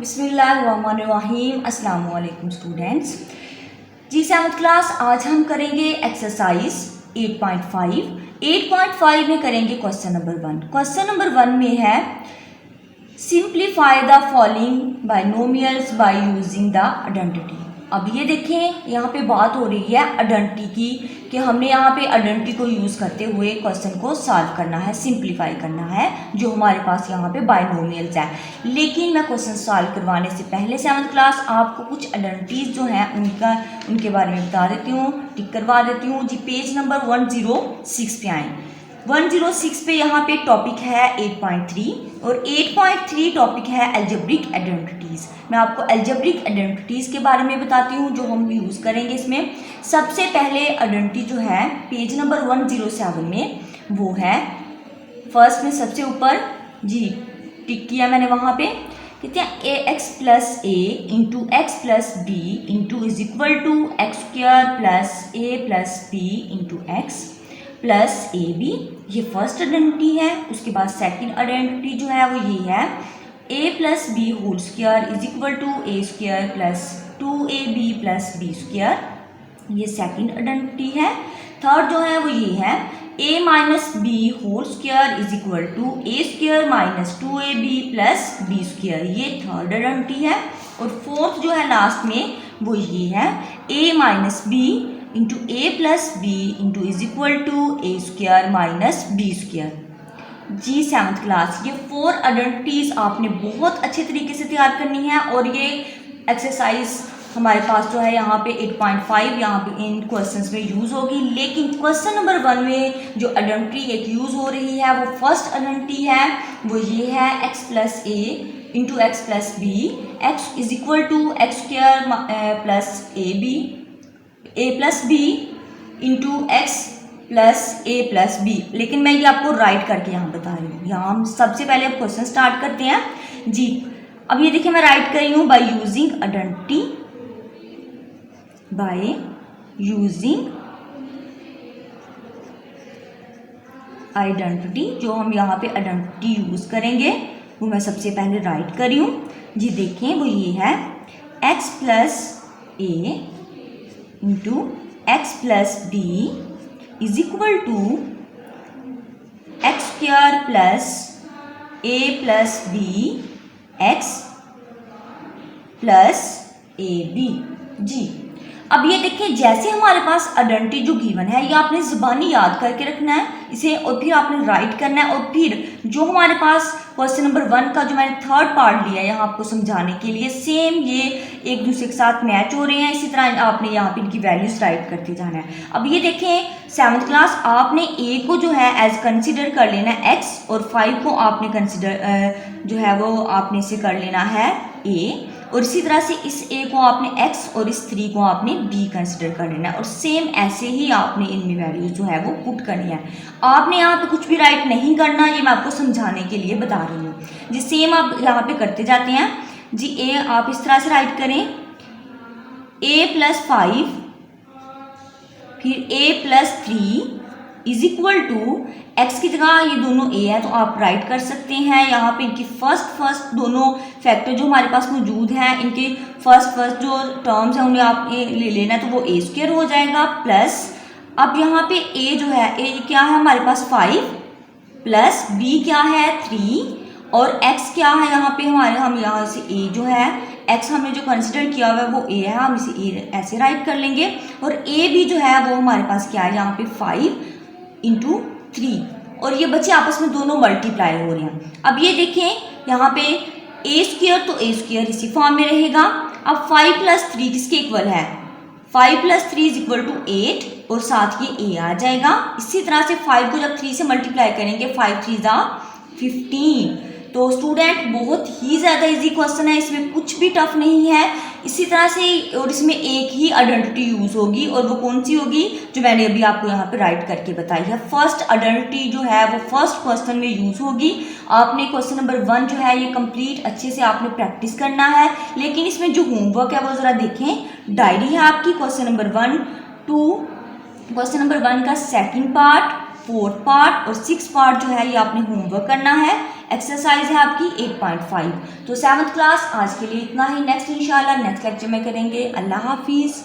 बिस्मिल्लाहिर्रहमानिर्रहीम। अस्सलाम वालेकुम स्टूडेंट्स। जी 7th क्लास आज हम करेंगे एक्सरसाइज 8.5 में करेंगे क्वेश्चन नंबर 1। क्वेश्चन नंबर 1 में है simplify the following binomials by using the identity. अब ये देखें, यहाँ पे बात हो रही है आइडेंटिटी की कि हमने यहाँ पे आइडेंटिटी को यूज़ करते हुए क्वेश्चन को सॉल्व करना है, सिंप्लीफाई करना है जो हमारे पास यहाँ पे बाइनोमियल्स है। लेकिन मैं क्वेश्चन सॉल्व करवाने से पहले 7th क्लास आपको कुछ आइडेंटिटीज़ जो हैं उनके बारे में बता देती हूँ, टिक करवा देती हूँ। जी पेज नंबर 106 पे आएँ। 106 पे यहाँ पे टॉपिक है 8.3 और 8.3 टॉपिक है अलजेब्रिक आइडेंटिटीज़। मैं आपको अलजेब्रिक आइडेंटिटीज़ के बारे में बताती हूँ जो हम यूज़ करेंगे इसमें। सबसे पहले आइडेंटिटी जो है पेज नंबर 107 में वो है फर्स्ट में सबसे ऊपर, जी टिक किया मैंने वहाँ पे। कहते हैं a x plus A into x plus B into is equal to x square plus A plus B into x plus a b. ये फर्स्ट आइडेंटिटी है। उसके बाद सेकंड आइडेंटिटी जो है वो ये है a plus b whole square is equal to A square plus 2ab plus b square. ये सेकंड आइडेंटिटी है। थर्ड जो है वो ये है a minus b whole square is equal to A square minus 2ab plus b square. ये third identity है। और फोर्थ जो है लास्ट में वो ये है a minus B into A plus B into is equal to A square minus B square. जी 7th क्लास ये 4 आइडेंटिटीज़ आपने बहुत अच्छे तरीके से तैयार करनी है और ये एक्सरसाइज हमारे पास जो है यहाँ पे 8.5 यहाँ पे इन क्वेश्चंस में यूज़ होगी। लेकिन क्वेश्चन नंबर 1 में जो आइडेंटिटी एक यूज़ हो रही है वो फर्स्ट आइडेंटिटी है, वो ये है x plus A into x plus B x is equal to x square plus A plus B into x plus A plus B. लेकिन मैं ये आपको राइट करके यहाँ बता रही हूँ। यहाँ हम सबसे पहले अब क्वेश्चन स्टार्ट करते हैं। जी अब ये देखिए मैं राइट कर रही हूँ by using identity, by using identity. जो हम यहाँ पे आइडेंटिटी यूज करेंगे वो मैं सबसे पहले राइट कर रही हूँ। जी देखें वो ये है x plus A into x plus b is equal to x square plus A plus B x plus a b. जी अब ये देखिए जैसे हमारे पास आइडेंटिटी जो गिवन है ये आपने ज़ुबानी याद करके रखना है इसे और फिर आपने राइट करना है। और फिर जो हमारे पास क्वेश्चन नंबर 1 का जो मैंने थर्ड पार्ट लिया है यहाँ आपको समझाने के लिए, सेम ये एक दूसरे के साथ मैच हो रहे हैं। इसी तरह आपने यहाँ पे इनकी वैल्यूज राइट करते जाना है। अब ये देखें 7th क्लास आपने ए को जो है एज कंसिडर कर लेना है x और 5 को आपने कंसिडर जो है वो आपने इसे कर लेना है a। और इसी तरह से इस a को आपने x और इस 3 को आपने b कंसिडर कर लेना है। और सेम ऐसे ही आपने इनमें वैल्यूज जो है वो पुट करनी है। आपने यहाँ पे कुछ भी राइट नहीं करना, ये मैं आपको समझाने के लिए बता रही हूँ। जी सेम आप यहाँ पे करते जाते हैं। जी a आप इस तरह से राइट करें a प्लस 5 फिर a plus 3 is equal to x की जगह ये दोनों a है तो आप राइट कर सकते हैं। यहाँ पे इनकी फर्स्ट दोनों फैक्टर जो हमारे पास मौजूद हैं इनके फर्स्ट जो टर्म्स हैं उन्हें आप ले लेना है तो वो a स्क्वायर हो जाएगा प्लस अब यहाँ पे a जो है a क्या है हमारे पास 5 प्लस b क्या है 3 और x क्या है यहाँ पे हमारे, हम यहाँ से a जो है x हमने जो कंसिडर किया हुआ है वो a है, हम इसे a ऐसे राइट कर लेंगे। और a भी जो है वो हमारे पास क्या है यहाँ पे 5 इंटू 3 और ये बच्चे आपस में दोनों मल्टीप्लाई हो रहे हैं। अब ये देखें यहाँ पे a स्क्वायर तो a स्क्वायर इसी फॉर्म में रहेगा। अब 5 प्लस 3 किसके इक्वल है, 5 प्लस 3 इज इक्वल टू 8 और साथ ये a आ जाएगा। इसी तरह से 5 को जब 3 से मल्टीप्लाई करेंगे 5 3 जा 15। तो स्टूडेंट बहुत ही ज़्यादा इजी क्वेश्चन है, इसमें कुछ भी टफ नहीं है। इसी तरह से और इसमें एक ही आइडेंटिटी यूज़ होगी और वो कौन सी होगी जो मैंने अभी आपको यहाँ पे राइट करके बताई है। फर्स्ट आइडेंटिटी जो है वो फर्स्ट क्वेश्चन में यूज़ होगी। आपने क्वेश्चन नंबर 1 जो है ये कंप्लीट अच्छे से आपने प्रैक्टिस करना है। लेकिन इसमें जो होमवर्क है वो ज़रा देखें, डायरी है आपकी क्वेश्चन नंबर 1 2 क्वेश्चन नंबर 1 का सेकंड पार्ट 4th पार्ट और 6th पार्ट जो है ये आपने होमवर्क करना है। एक्सरसाइज है आपकी 8.5। तो 7th क्लास आज के लिए इतना ही। नेक्स्ट इंशाल्लाह नेक्स्ट लेक्चर में करेंगे। अल्लाह हाफिज़।